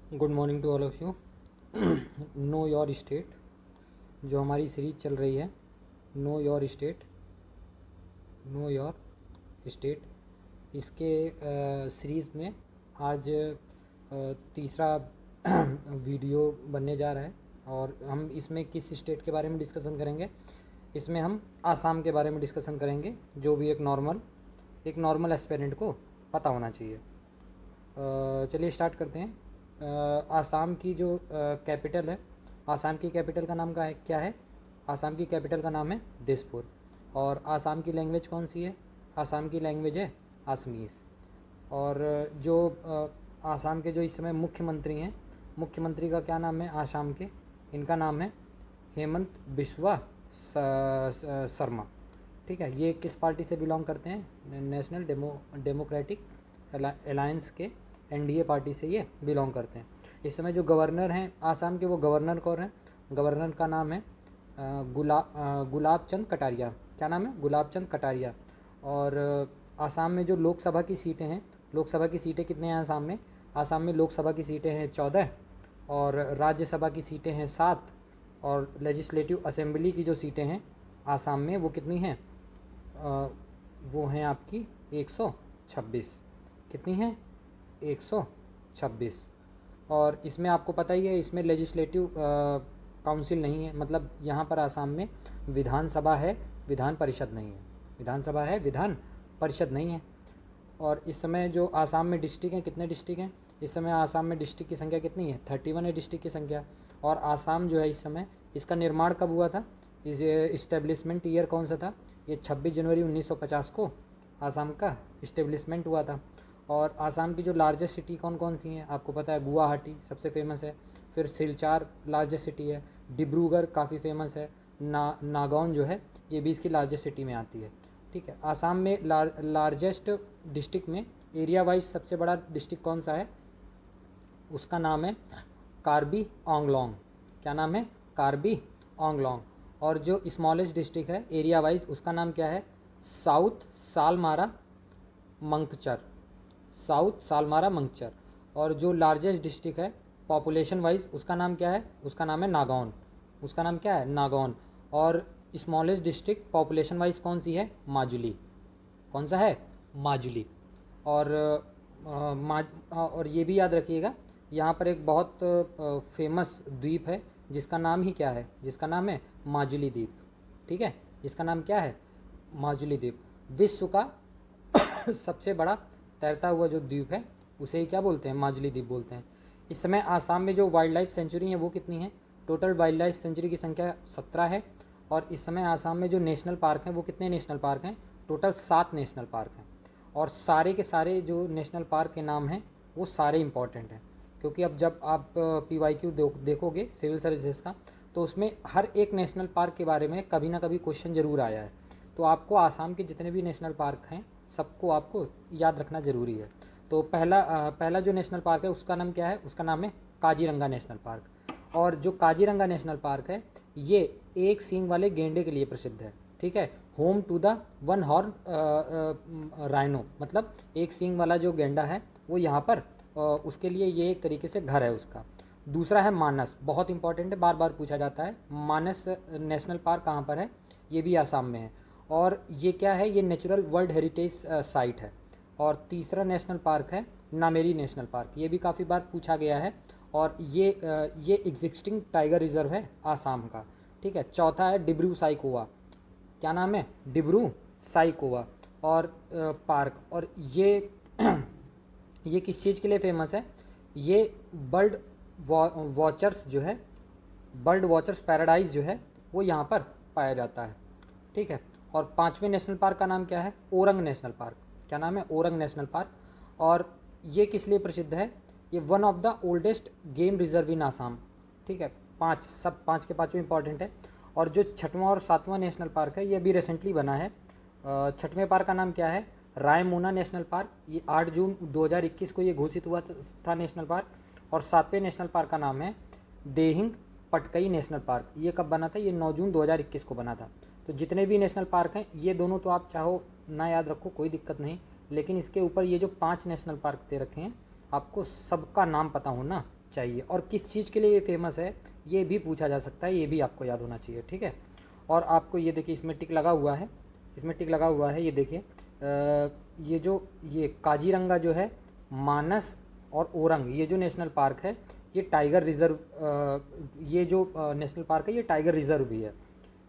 Good morning to all of you. Know your state जो हमारी series चल रही है, know your state, know your state, इसके सीरीज़ में आज तीसरा वीडियो बनने जा रहा है और हम इसमें किस स्टेट के बारे में डिस्कशन करेंगे। इसमें हम आसाम के बारे में डिस्कशन करेंगे, जो भी एक नॉर्मल एस्पिरेंट को पता होना चाहिए। चलिए स्टार्ट करते हैं। आसाम की जो कैपिटल है, आसाम की कैपिटल का नाम क्या है? आसाम की कैपिटल का नाम है दिसपुर। और आसाम की लैंग्वेज कौन सी है? आसाम की लैंग्वेज है असमीज़। और जो आसाम के जो इस समय मुख्यमंत्री हैं, मुख्यमंत्री का क्या नाम है आसाम के? इनका नाम है हेमंत बिस्वा शर्मा। ठीक है, ये किस पार्टी से बिलोंग करते हैं? नेशनल डेमोक्रेटिक अलायंस के एनडीए पार्टी से ये बिलोंग करते हैं। इस समय जो गवर्नर हैं आसाम के, वो गवर्नर कौन है? गवर्नर का नाम है गुलाब चंद कटारिया। क्या नाम है? गुलाब चंद कटारिया। और आसाम में जो लोकसभा की सीटें हैं, लोकसभा की सीटें कितने हैं आसाम में? आसाम में लोकसभा की सीटें हैं 14 और राज्यसभा की सीटें हैं 7 और लेजिस्लेटिव असेंबली की जो सीटें हैं आसाम में वो कितनी हैं? वो हैं आपकी 126। कितनी हैं? 126। और इसमें आपको पता ही है, इसमें लेजिस्लेटिव काउंसिल नहीं है, मतलब यहाँ पर आसाम में विधानसभा है, विधान परिषद नहीं है। विधानसभा है, विधान परिषद नहीं है। और इस समय जो आसाम में डिस्ट्रिक्ट हैं, कितने डिस्ट्रिक्ट हैं इस समय? आसाम में डिस्ट्रिक्ट की संख्या कितनी है? 31 है डिस्ट्रिक्ट की संख्या। और आसाम जो है इस समय, इसका निर्माण कब हुआ था? इस इस्टेब्लिशमेंट ईयर कौन सा था? ये 26 जनवरी 1950 को आसाम का इस्टेब्लिशमेंट हुआ था। और आसाम की जो लार्जेस्ट सिटी कौन कौन सी हैं आपको पता है? गुवाहाटी सबसे फेमस है, फिर सिलचार लार्जेस्ट सिटी है, डिब्रूगढ़ काफ़ी फेमस है, नागौन जो है ये भी इसकी लार्जेस्ट सिटी में आती है। ठीक है, आसाम में लार्जेस्ट डिस्ट्रिक्ट में एरिया वाइज सबसे बड़ा डिस्ट्रिक्ट कौन सा है? उसका नाम है कार्बी आंगलोंग। क्या नाम है? कार्बी आंगलोंग। और जो स्मॉलेस्ट डिस्ट्रिक्ट है एरिया वाइज, उसका नाम क्या है? साउथ सालमारा मंकचर। साउथ सालमारा मंकचर। और जो लार्जेस्ट डिस्ट्रिक्ट है पॉपुलेशन वाइज, उसका नाम क्या है? उसका नाम है नागौन। उसका नाम क्या है? नागौन। और स्मॉलेस्ट डिस्ट्रिक्ट पॉपुलेशन वाइज कौन सी है? माजुली। कौन सा है? माजुली। और और ये भी याद रखिएगा, यहाँ पर एक बहुत फेमस द्वीप है जिसका नाम ही क्या है? जिसका नाम है माजुली द्वीप। ठीक है, जिसका नाम क्या है? माजुली द्वीप। विश्व का सबसे बड़ा तैरता हुआ जो द्वीप है उसे ही क्या बोलते हैं? माजुली द्वीप बोलते हैं। इस समय आसाम में जो वाइल्ड लाइफ सेंचुरी है वो कितनी है? टोटल वाइल्ड लाइफ सेंचुरी की संख्या 17 है। और इस समय आसाम में जो नेशनल पार्क हैं वो कितने नेशनल पार्क हैं? टोटल 7 नेशनल पार्क हैं। और सारे के सारे जो नेशनल पार्क के नाम हैं वो सारे इंपॉर्टेंट हैं, क्योंकि अब जब आप PYQ देखोगे सिविल सर्विसेज का, तो उसमें हर एक नेशनल पार्क के बारे में कभी ना कभी क्वेश्चन ज़रूर आया है। तो आपको आसाम के जितने भी नेशनल पार्क हैं सबको आपको याद रखना ज़रूरी है। तो पहला जो नेशनल पार्क है उसका नाम क्या है? उसका नाम है काजीरंगा नेशनल पार्क। और जो काजीरंगा नेशनल पार्क है ये एक सींग वाले गेंडे के लिए प्रसिद्ध है। ठीक है, home to the one horn rhino, मतलब एक सींग वाला जो गेंडा है वो यहाँ पर उसके लिए ये एक तरीके से घर है उसका। दूसरा है मानस, बहुत इंपॉर्टेंट है, बार बार पूछा जाता है। मानस नेशनल पार्क कहाँ पर है? ये भी आसाम में है। और ये क्या है? ये नेचुरल वर्ल्ड हेरिटेज साइट है। और तीसरा नेशनल पार्क है नामेरी नेशनल पार्क, ये भी काफ़ी बार पूछा गया है। और ये एग्जिस्टिंग टाइगर रिजर्व है आसाम का। ठीक है, चौथा है डिब्रू साइकोवा। क्या नाम है? डिब्रू साइकोवा और पार्क। और ये ये किस चीज़ के लिए फेमस है? ये बर्ड वॉचर्स जो है, बर्ड वॉचर्स पैराडाइज जो है वो यहाँ पर पाया जाता है। ठीक है, और पांचवें नेशनल पार्क का नाम क्या है? Orang national park. क्या नाम है? Orang national park. और ये किस लिए प्रसिद्ध है? ये one of the oldest game reserve in Assam. ठीक है, पाँच के पाँचों इंपॉर्टेंट है। और जो छठवां और सातवां नेशनल पार्क है ये अभी रिसेंटली बना है। छठवें पार्क का नाम क्या है? Raimona national park. ये 8 जून 2021 को ये घोषित हुआ था नेशनल पार्क। और सातवें नेशनल पार्क का नाम है देहिंग पटकई नेशनल पार्क। ये कब बना था? ये 9 जून 2021 को बना था। तो जितने भी नेशनल पार्क हैं ये दोनों तो आप चाहो ना याद रखो, कोई दिक्कत नहीं, लेकिन इसके ऊपर ये जो 5 नेशनल पार्क दे रखे हैं आपको सबका नाम पता होना चाहिए। और किस चीज़ के लिए ये फेमस है ये भी पूछा जा सकता है, ये भी आपको याद होना चाहिए, ठीक है। और आपको ये देखिए इसमें टिक लगा हुआ है, इसमें टिक लगा हुआ है, ये देखिए ये जो ये काजीरंगा जो है, मानस और ओरंग, ये जो नेशनल पार्क है ये टाइगर रिज़र्व, ये जो नेशनल पार्क है ये टाइगर रिज़र्व भी है,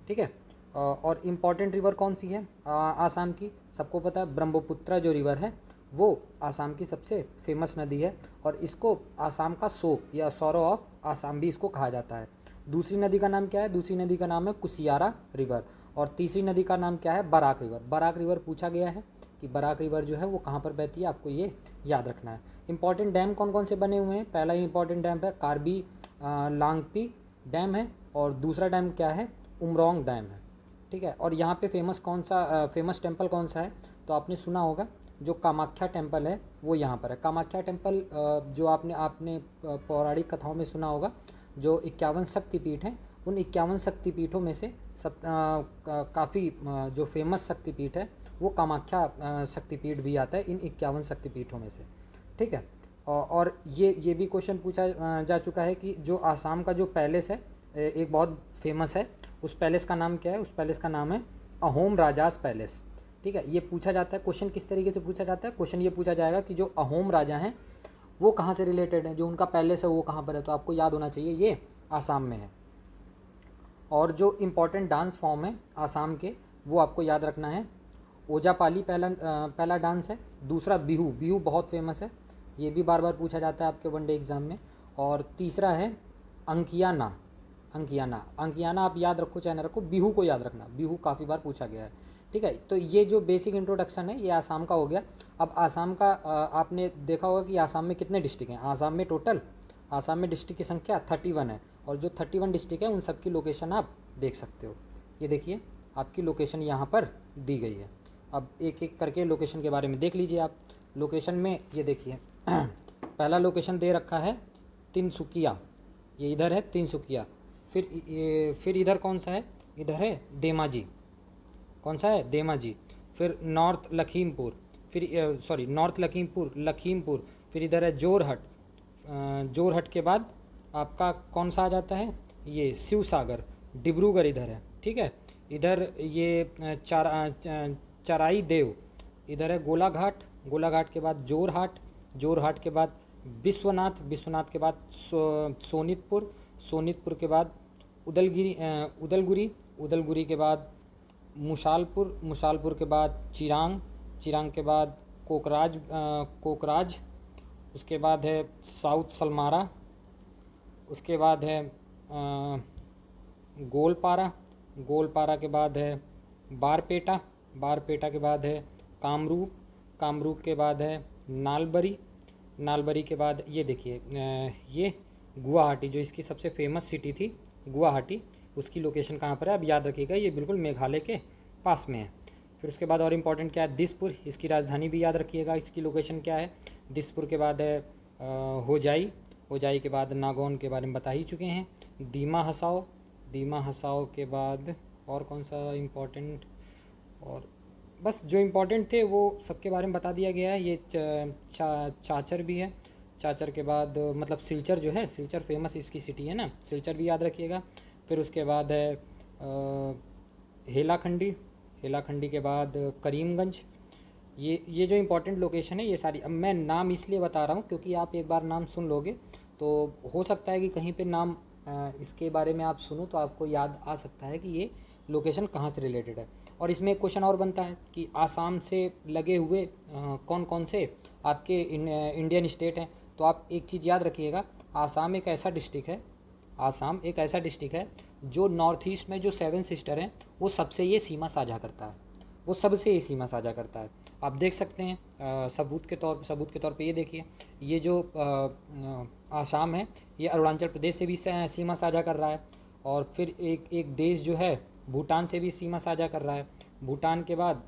ठीक है। और इम्पॉर्टेंट रिवर कौन सी है आसाम की, सबको पता है ब्रह्मपुत्रा जो रिवर है वो आसाम की सबसे फेमस नदी है, और इसको आसाम का शोक या सौरो ऑफ आसाम भी इसको कहा जाता है। दूसरी नदी का नाम क्या है, दूसरी नदी का नाम है कुसियारा रिवर, और तीसरी नदी का नाम क्या है, बराक रिवर। बराक रिवर पूछा गया है कि बराक रिवर जो है वो कहाँ पर बहती है, आपको ये याद रखना है। इंपॉर्टेंट डैम कौन कौन से बने हुए हैं, पहला ही इंपॉर्टेंट डैम है कार्बी लांगपी डैम है, और दूसरा डैम क्या है, उमरोंग डैम है, ठीक है। और यहाँ पे फेमस कौन सा फेमस टेम्पल कौन सा है, तो आपने सुना होगा जो कामाख्या टेम्पल है वो यहाँ पर है। कामाख्या टेम्पल जो आपने आपने पौराणिक कथाओं में सुना होगा, जो 51 शक्तिपीठ हैं उन 51 शक्तिपीठों में से सब काफ़ी जो फेमस शक्तिपीठ है वो कामाख्या शक्तिपीठ भी आता है इन 51 शक्तिपीठों में से, ठीक है। और ये भी क्वेश्चन पूछा जा चुका है कि जो आसाम का जो पैलेस है एक बहुत फेमस है, उस पैलेस का नाम क्या है, उस पैलेस का नाम है अहोम राजास पैलेस, ठीक है। ये पूछा जाता है क्वेश्चन, किस तरीके से पूछा जाता है क्वेश्चन, ये पूछा जाएगा कि जो अहोम राजा हैं वो कहाँ से रिलेटेड हैं, जो उनका पैलेस है वो कहाँ पर है, तो आपको याद होना चाहिए ये आसाम में है। और जो इम्पोर्टेंट डांस फॉर्म है आसाम के वो आपको याद रखना है, ओजापाली पहला डांस है, दूसरा बिहू, बिहू बहुत फेमस है, ये भी बार बार पूछा जाता है आपके वनडे एग्ज़ाम में, और तीसरा है अंकियाना। अंकियाना अंकियाना आप याद रखो चाहे ना रखो, बिहू को याद रखना, बिहू काफ़ी बार पूछा गया है, ठीक है। तो ये जो बेसिक इंट्रोडक्शन है ये आसाम का हो गया। अब आसाम का आपने देखा होगा कि आसाम में कितने डिस्ट्रिक्ट हैं, आसाम में टोटल आसाम में डिस्ट्रिक्ट की संख्या 31 है, और जो 31 डिस्ट्रिक्ट है उन सब की लोकेशन आप देख सकते हो। ये देखिए आपकी लोकेशन यहाँ पर दी गई है। अब एक एक करके लोकेशन के बारे में देख लीजिए आप। लोकेशन में ये देखिए पहला लोकेशन दे रखा है तिनसुकिया, ये इधर है तिनसुकिया। फिर इधर कौन सा है, इधर है धेमाजी, कौन सा है, धेमाजी। फिर नॉर्थ लखीमपुर, फिर नॉर्थ लखीमपुर, फिर इधर है जोरहट। जोरहट के बाद आपका कौन सा आ जाता है, ये शिव सागर, डिब्रूगढ़ इधर है, ठीक है। इधर ये चराई देव, इधर है गोलाघाट, गोलाघाट के बाद जोरहाट, जोरहाट के बाद विश्वनाथ, विश्वनाथ के बाद सोनितपुर, सोनितपुर के बाद उदलगुरी, उदलगुरी के बाद मुशालपुर, मुशालपुर के बाद चिरांग, चिरांग के बाद कोकराज, उसके बाद है साउथ सलमारा, उसके बाद है गोलपारा, गोलपारा के बाद है बारपेटा, बारपेटा के बाद है कामरूप, कामरूप के बाद है नालबरी, नालबरी के बाद ये देखिए ये गुवाहाटी, जो इसकी सबसे फेमस सिटी थी गुवाहाटी, उसकी लोकेशन कहाँ पर है, अब याद रखिएगा ये बिल्कुल मेघालय के पास में है। फिर उसके बाद और इम्पोर्टेंट क्या है, दिसपुर, इसकी राजधानी भी याद रखिएगा, इसकी लोकेशन क्या है। दिसपुर के बाद है होजाई, होजाई के बाद नागौन के बारे में बता ही चुके हैं। दीमा हसाओ, दीमा हसाओ के बाद और कौन सा इम्पोर्टेंट, और बस जो इम्पोर्टेंट थे वो सबके बारे में बता दिया गया है। ये चाचर भी है, चाचर के बाद मतलब सिलचर जो है, सिलचर फेमस इसकी सिटी है ना, सिलचर भी याद रखिएगा। फिर उसके बाद है हेलाखंडी, हेलाखंडी के बाद करीमगंज। ये जो इम्पोर्टेंट लोकेशन है ये सारी, अब मैं नाम इसलिए बता रहा हूँ क्योंकि आप एक बार नाम सुन लोगे तो हो सकता है कि कहीं पे नाम इसके बारे में आप सुनो तो आपको याद आ सकता है कि ये लोकेशन कहाँ से रिलेटेड है। और इसमें एक क्वेश्चन और बनता है कि आसाम से लगे हुए कौन कौन से आपके इंडियन स्टेट हैं, तो आप एक चीज़ याद रखिएगा, आसाम एक ऐसा डिस्ट्रिक्ट है, आसाम एक ऐसा डिस्ट्रिक्ट है जो नॉर्थ ईस्ट में जो 7 सिस्टर हैं वो सबसे ये सीमा साझा करता है, वो सबसे ये सीमा साझा करता है। आप देख सकते हैं सबूत के तौर पे ये देखिए, ये जो आसाम है ये अरुणाचल प्रदेश से भी सीमा साझा कर रहा है, और फिर एक देश जो है भूटान से भी सीमा साझा कर रहा है। भूटान के बाद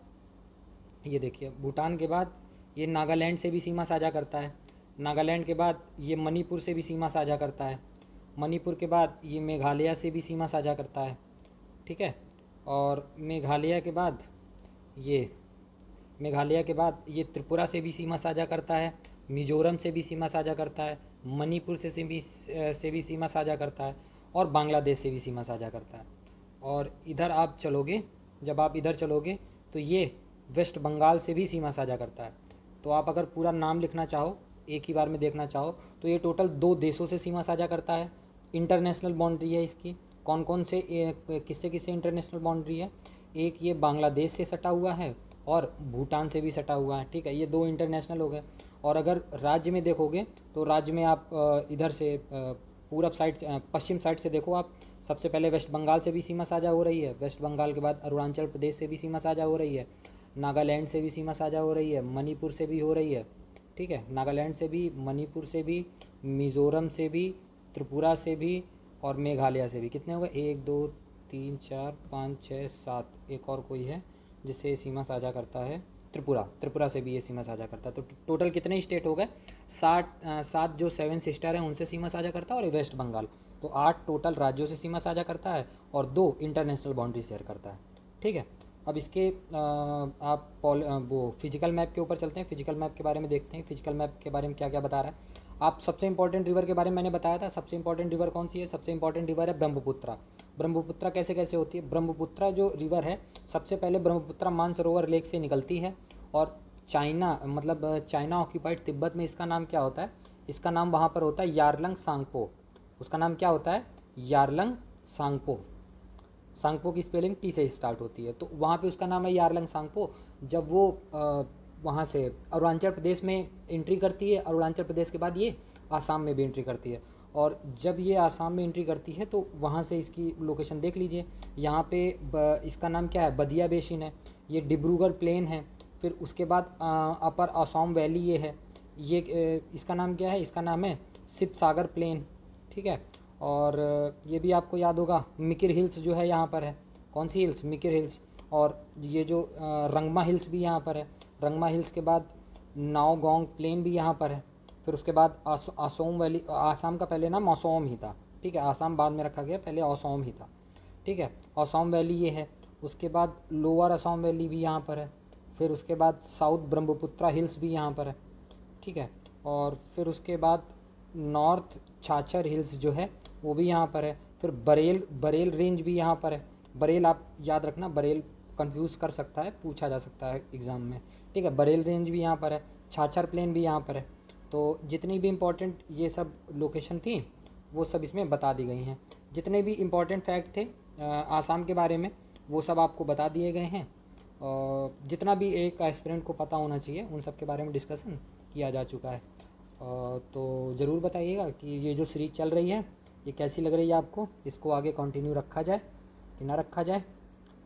ये देखिए, भूटान के बाद ये नागालैंड से भी सीमा साझा करता है, नागालैंड के बाद ये मणिपुर से भी सीमा साझा करता है, मणिपुर के बाद ये मेघालय से भी सीमा साझा करता है, ठीक है। और मेघालय के बाद ये त्रिपुरा से भी सीमा साझा करता है, मिजोरम से भी सीमा साझा करता है, मणिपुर से भी सीमा साझा करता है और बांग्लादेश से भी सीमा साझा करता है। और इधर आप चलोगे, जब आप इधर चलोगे तो ये वेस्ट बंगाल से भी सीमा साझा करता है। तो आप अगर पूरा नाम लिखना चाहो, एक ही बार में देखना चाहो, तो ये टोटल 2 देशों से सीमा साझा करता है। इंटरनेशनल बाउंड्री है इसकी, कौन कौन से किससे किससे इंटरनेशनल बाउंड्री है, एक ये बांग्लादेश से सटा हुआ है और भूटान से भी सटा हुआ है। ठीक है, ये 2 इंटरनेशनल हो गए। और अगर राज्य में देखोगे तो राज्य में आप इधर से पूरब साइड पश्चिम साइड से देखो आप, सबसे पहले वेस्ट बंगाल से भी सीमा साझा हो रही है, वेस्ट बंगाल के बाद अरुणाचल प्रदेश से भी सीमा साझा हो रही है, नागालैंड से भी सीमा साझा हो रही है, मणिपुर से भी हो रही है। ठीक है, नागालैंड से भी, मणिपुर से भी, मिज़ोरम से भी, त्रिपुरा से भी और मेघालय से भी। कितने हो गए, 1 2 3 4 5 6 7, एक और कोई है जिससे सीमा साझा करता है, त्रिपुरा से भी ये सीमा साझा करता है। तो टोटल कितने स्टेट हो गए, 7 जो 7 सिस्टर हैं उनसे सीमा साझा करता है और वेस्ट बंगाल। तो 8 टोटल राज्यों से सीमा साझा करता है और 2 इंटरनेशनल बाउंड्री शेयर करता है। ठीक है, अब इसके आप वो फिजिकल मैप के ऊपर चलते हैं, फिजिकल मैप के बारे में देखते हैं, फिजिकल मैप के बारे में क्या क्या बता रहा है। आप सबसे इंपॉर्टेंट रिवर के बारे में मैंने बताया था, सबसे इंपॉर्टेंट रिवर कौन सी है, सबसे इंपॉर्टेंट रिवर है ब्रह्मपुत्रा। ब्रह्मपुत्रा कैसे कैसे होती है, ब्रह्मपुत्रा जो रिवर है, सबसे पहले ब्रह्मपुत्रा मानसरोवर लेक से निकलती है और चाइना, मतलब चाइना ऑक्यूपाइड तिब्बत में इसका नाम क्या होता है, इसका नाम वहाँ पर होता है यारलंग सांगपो। उसका नाम क्या होता है, यारलंग सांगपो। सांगपो की स्पेलिंग टी से स्टार्ट होती है, तो वहाँ पे उसका नाम है यारलंग सांगपो। जब वो वहाँ से अरुणाचल प्रदेश में एंट्री करती है, अरुणाचल प्रदेश के बाद ये आसाम में भी एंट्री करती है। और जब ये आसाम में एंट्री करती है तो वहाँ से इसकी लोकेशन देख लीजिए, यहाँ पे इसका नाम क्या है, बदिया बेसिन है, ये डिब्रूगढ़ प्लेन है, फिर उसके बाद अपर असम वैली ये है, ये इसका नाम क्या है, इसका नाम है शिव सागर प्लेन। ठीक है, और ये भी आपको याद होगा मिकिर हिल्स जो है यहाँ पर है, कौन सी हिल्स, मिकिर हिल्स। और ये जो रंगमा हिल्स भी यहाँ पर है, रंगमा हिल्स के बाद नाओगोंग प्लेन भी यहाँ पर है। फिर उसके बाद असोम वैली, आसाम का पहले नाम असोम ही था। ठीक है, आसाम बाद में रखा गया, पहले असोम ही था। ठीक है, असोम वैली ये है, उसके बाद लोअर असोम वैली भी यहाँ पर है, फिर उसके बाद साउथ ब्रह्मपुत्रा हिल्स भी यहाँ पर है। ठीक है, और फिर उसके बाद नॉर्थ छाछर हिल्स जो है वो भी यहाँ पर है, फिर बरेल रेंज भी यहाँ पर है। बरेल आप याद रखना, बरेल कंफ्यूज कर सकता है, पूछा जा सकता है एग्ज़ाम में। ठीक है, बरेल रेंज भी यहाँ पर है, छाछर प्लेन भी यहाँ पर है। तो जितनी भी इम्पोर्टेंट ये सब लोकेशन थी वो सब इसमें बता दी गई हैं। जितने भी इम्पोर्टेंट फैक्ट थे आसाम के बारे में वो सब आपको बता दिए गए हैं। जितना भी एक एस्पिरेंट को पता होना चाहिए उन सब के बारे में डिस्कशन किया जा चुका है। तो ज़रूर बताइएगा कि ये जो सीरीज चल रही है ये कैसी लग रही है आपको, इसको आगे कंटिन्यू रखा जाए कि ना रखा जाए।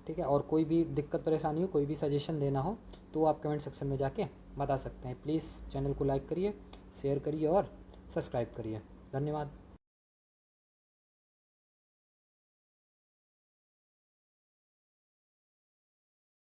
ठीक है, और कोई भी दिक्कत परेशानी हो, कोई भी सजेशन देना हो तो आप कमेंट सेक्शन में जाके बता सकते हैं। प्लीज़ चैनल को लाइक करिए, शेयर करिए और सब्सक्राइब करिए। धन्यवाद।